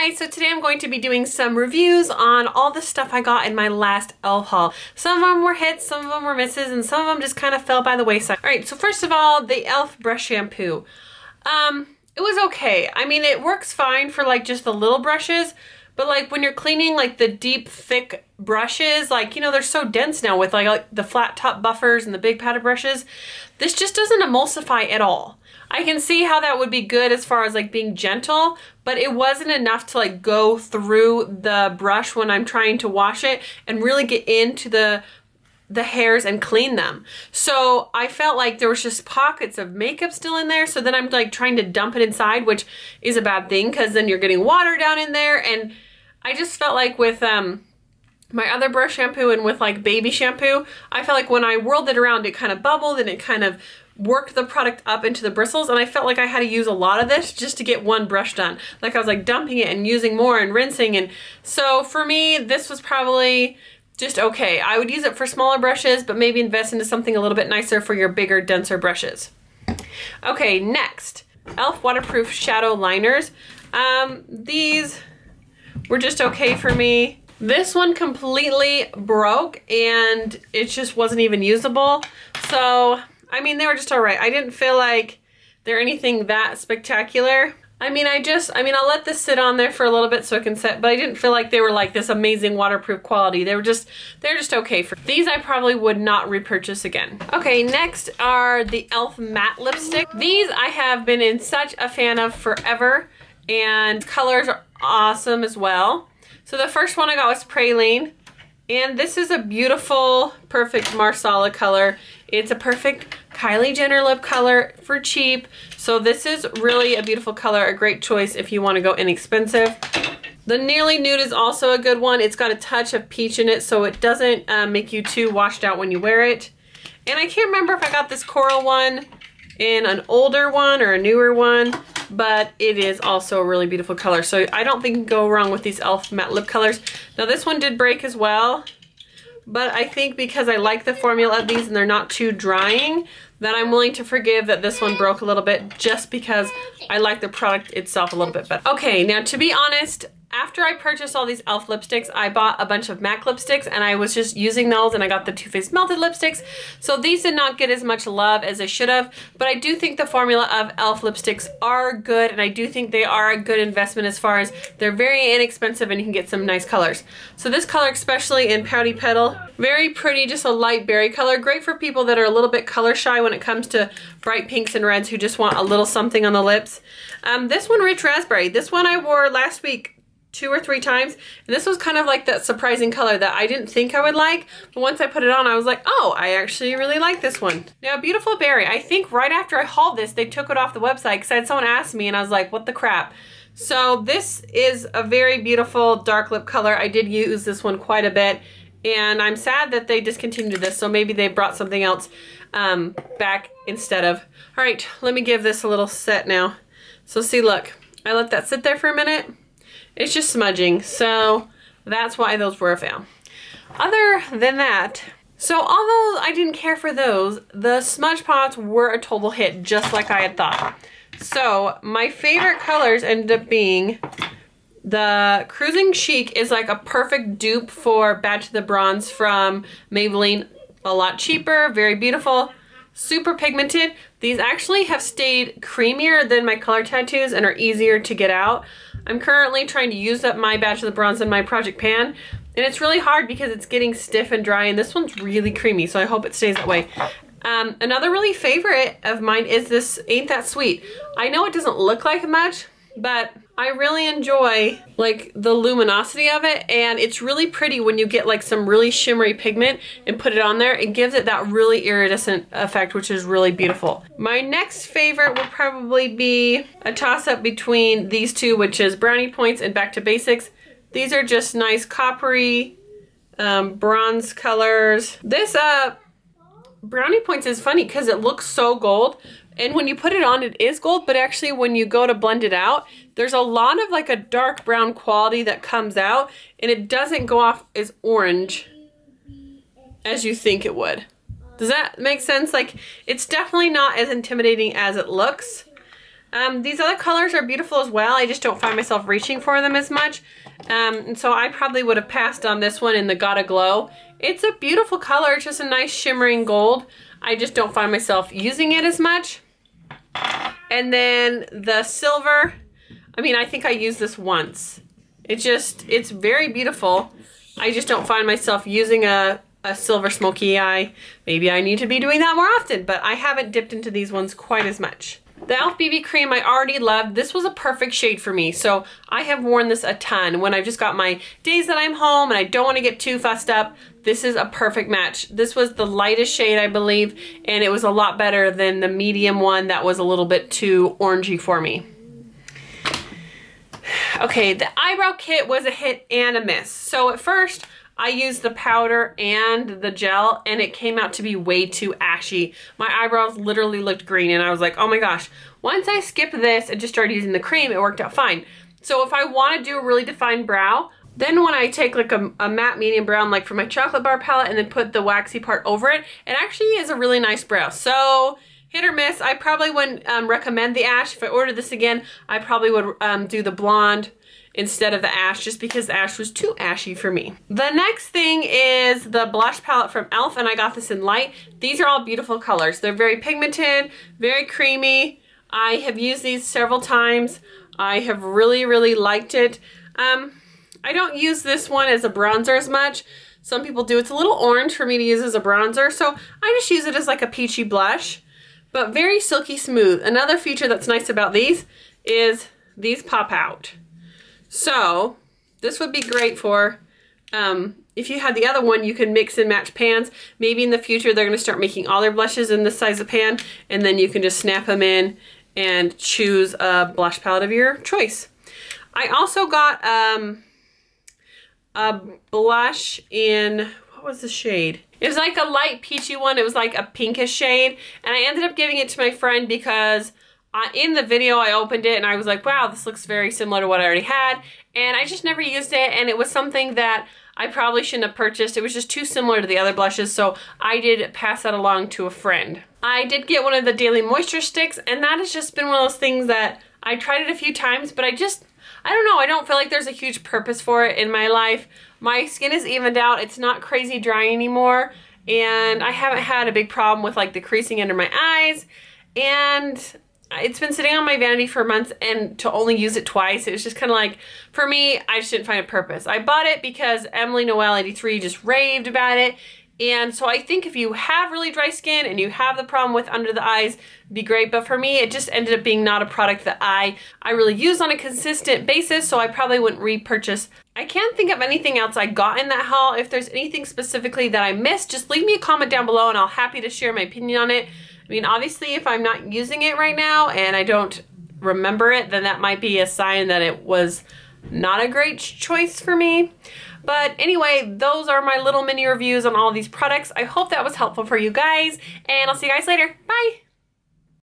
Hi, so today I'm going to be doing some reviews on all the stuff I got in my last e.l.f. haul. Some of them were hits, some of them were misses, and some of them just kind of fell by the wayside. Alright, so first of all, the e.l.f. Brush Shampoo. It was okay. I mean, it works fine for like just the little brushes, but like when you're cleaning like the deep, thick brushes, like, you know, they're so dense now with like the flat top buffers and the big padded brushes, this just doesn't emulsify at all. I can see how that would be good as far as like being gentle, but it wasn't enough to like go through the brush when I'm trying to wash it and really get into the hairs and clean them. So I felt like there was just pockets of makeup still in there, so then I'm like trying to dump it inside, which is a bad thing because then you're getting water down in there. And I just felt like with my other brush shampoo and with like baby shampoo, I felt like when I whirled it around it kind of bubbled and it kind of worked the product up into the bristles, and I felt like I had to use a lot of this just to get one brush done. Like I was like dumping it and using more and rinsing, and so for me this was probably just okay. I would use it for smaller brushes, but maybe invest into something a little bit nicer for your bigger, denser brushes. Okay, next, e.l.f. waterproof shadow liners. These were just okay for me. This one completely broke and it just wasn't even usable. So I mean, they were just all right. I didn't feel like they're anything that spectacular. I mean, I'll let this sit on there for a little bit so it can set, but I didn't feel like they were like this amazing waterproof quality. They're just okay for these. I probably would not repurchase again. Okay, next are the e.l.f. matte lipstick. These I have been in such a fan of forever, and colors are awesome as well. So the first one I got was Praline. And this is a beautiful, perfect Marsala color. It's a perfect Kylie Jenner lip color for cheap. So this is really a beautiful color, a great choice if you want to go inexpensive. The Nearly Nude is also a good one. It's got a touch of peach in it, so it doesn't make you too washed out when you wear it. And I can't remember if I got this coral one in an older one or a newer one, but it is also a really beautiful color. So I don't think you can go wrong with these e.l.f. matte lip colors. Now this one did break as well, but I think because I like the formula of these and they're not too drying, that I'm willing to forgive that this one broke a little bit just because I like the product itself a little bit better. Okay, now to be honest, after I purchased all these e.l.f. lipsticks, I bought a bunch of MAC lipsticks and I was just using those, and I got the Too Faced Melted lipsticks. So these did not get as much love as they should have, but I do think the formula of e.l.f. lipsticks are good, and I do think they are a good investment as far as they're very inexpensive and you can get some nice colors. So this color, especially in Pouty Petal, very pretty, just a light berry color. Great for people that are a little bit color shy when it comes to bright pinks and reds who just want a little something on the lips. This one, Retrans Braid. This one I wore last week 2 or 3 times, and this was kind of like that surprising color that I didn't think I would like, but once I put it on I was like, oh, I actually really like this one. Now Beautiful Berry, I think right after I hauled this they took it off the website because I had someone ask me and I was like, what the crap. So this is a very beautiful dark lip color. I did use this one quite a bit, and I'm sad that they discontinued this, so maybe they brought something else back instead of. Alright, let me give this a little set now. So see, look, I let that sit there for a minute. It's just smudging, so that's why those were a fail. Other than that, so although I didn't care for those, the smudge pots were a total hit, just like I had thought. So my favorite colors ended up being the Cruising Chic is like a perfect dupe for Bad to the Bronze from Maybelline. A lot cheaper, very beautiful, super pigmented. These actually have stayed creamier than my color tattoos and are easier to get out. I'm currently trying to use up my Bad to the Bronze in my Project Pan, and it's really hard because it's getting stiff and dry, and this one's really creamy, so I hope it stays that way. Another really favorite of mine is this Ain't That Sweet. I know it doesn't look like much, but I really enjoy like the luminosity of it, and it's really pretty when you get like some really shimmery pigment and put it on there. It gives it that really iridescent effect, which is really beautiful. My next favorite will probably be a toss-up between these two, which is Brownie Points and Back to Basics. These are just nice coppery bronze colors. This Brownie Points is funny because it looks so gold, and when you put it on it is gold, but actually when you go to blend it out, there's a lot of like a dark brown quality that comes out, and it doesn't go off as orange as you think it would. Does that make sense? Like, it's definitely not as intimidating as it looks. These other colors are beautiful as well. I just don't find myself reaching for them as much. And so I probably would have passed on this one in the Gotta Glow. It's a beautiful color. It's just a nice shimmering gold. I just don't find myself using it as much. And then the silver, I mean, I think I used this once. It's very beautiful. I just don't find myself using a silver smoky eye. Maybe I need to be doing that more often, but I haven't dipped into these ones quite as much. The e.l.f. BB cream I already loved. This was a perfect shade for me, so I have worn this a ton. When I've just got my days that I'm home and I don't want to get too fussed up, this is a perfect match. This was the lightest shade, I believe, and it was a lot better than the medium one that was a little bit too orangey for me. Okay, the eyebrow kit was a hit and a miss. So at first, I used the powder and the gel, and it came out to be way too ashy. My eyebrows literally looked green, and I was like, oh my gosh. Once I skipped this and just started using the cream, it worked out fine. So if I want to do a really defined brow, then when I take like a matte medium brown, like for my chocolate bar palette, and then put the waxy part over it, it actually is a really nice brow. So hit or miss. I probably wouldn't recommend the ash. If I ordered this again, I probably would do the blonde instead of the ash, just because the ash was too ashy for me. The next thing is the blush palette from e.l.f. and I got this in light. These are all beautiful colors. They're very pigmented, very creamy. I have used these several times. I have really, really liked it. I don't use this one as a bronzer as much. Some people do. It's a little orange for me to use as a bronzer, so I just use it as like a peachy blush, but very silky smooth. Another feature that's nice about these is these pop out. So this would be great for, if you had the other one, you could mix and match pans. Maybe in the future they're going to start making all their blushes in this size of pan, and then you can just snap them in and choose a blush palette of your choice. I also got a blush in, what was the shade? It was like a light peachy one. It was like a pinkish shade, and I ended up giving it to my friend because in the video I opened it and I was like, wow, this looks very similar to what I already had, and I just never used it, and it was something that I probably shouldn't have purchased. It was just too similar to the other blushes, so I did pass that along to a friend. I did get one of the Daily Moisture sticks, and that has just been one of those things that I tried it a few times, but I don't know, I don't feel like there's a huge purpose for it in my life. My skin is evened out, it's not crazy dry anymore, and I haven't had a big problem with like the creasing under my eyes, and it's been sitting on my vanity for months, and to only use it twice, it was just kind of like, for me, I just didn't find a purpose. I bought it because Emily Noel 83 just raved about it, and so I think if you have really dry skin and you have the problem with under the eyes, it'd be great, but for me, it just ended up being not a product that I really use on a consistent basis, so I probably wouldn't repurchase. I can't think of anything else I got in that haul. If there's anything specifically that I missed, just leave me a comment down below and I'll happy to share my opinion on it. I mean, obviously, if I'm not using it right now and I don't remember it, then that might be a sign that it was not a great choice for me. But anyway, those are my little mini reviews on all these products. I hope that was helpful for you guys, and I'll see you guys later. Bye!